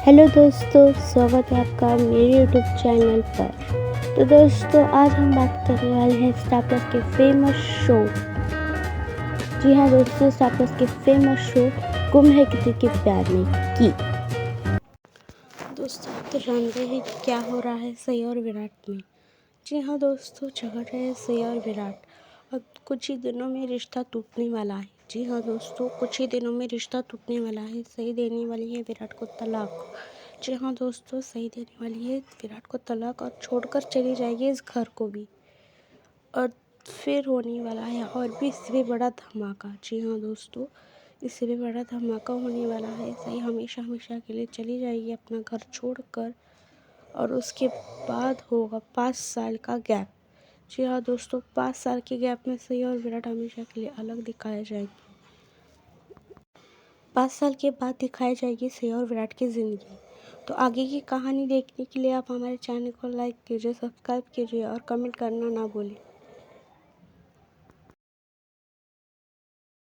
Hello दोस्तों, स्वागत है आपका मेरे यूट्यूब चैनल पर। तो दोस्तों, आज हम बात करने वाले हैं स्टार प्लस के फेमस शो। जी हाँ दोस्तों, स्टार प्लस के फेमस शो गुम है किसी के प्यार में की। दोस्तों, आप तो जानते हैं कि क्या हो रहा है सई और विराट में। जी हाँ दोस्तों, झगड़ रहे हैं सई और विराट। अब कुछ ही दिनों में रिश्ता टूटने वाला है। जी हाँ दोस्तों, कुछ ही दिनों में रिश्ता टूटने वाला है। सई देने वाली है विराट को तलाक। जी हाँ दोस्तों, सई देने वाली है विराट को तलाक और छोड़कर चली जाएगी इस घर को भी। और फिर होने वाला है और भी इससे भी बड़ा धमाका। जी हाँ दोस्तों, इससे भी बड़ा धमाका होने वाला है। सई हमेशा हमेशा के लिए चली जाएगी अपना घर छोड़कर और उसके बाद होगा 5 साल का गैप। जी हाँ दोस्तों, 5 साल के गैप में सई और विराट हमेशा के लिए अलग दिखाए जाएंगे। 5 साल के बाद दिखाई जाएगी सई और विराट की ज़िंदगी। तो आगे की कहानी देखने के लिए आप हमारे चैनल को लाइक कीजिए, सब्सक्राइब कीजिए और कमेंट करना ना भूलें।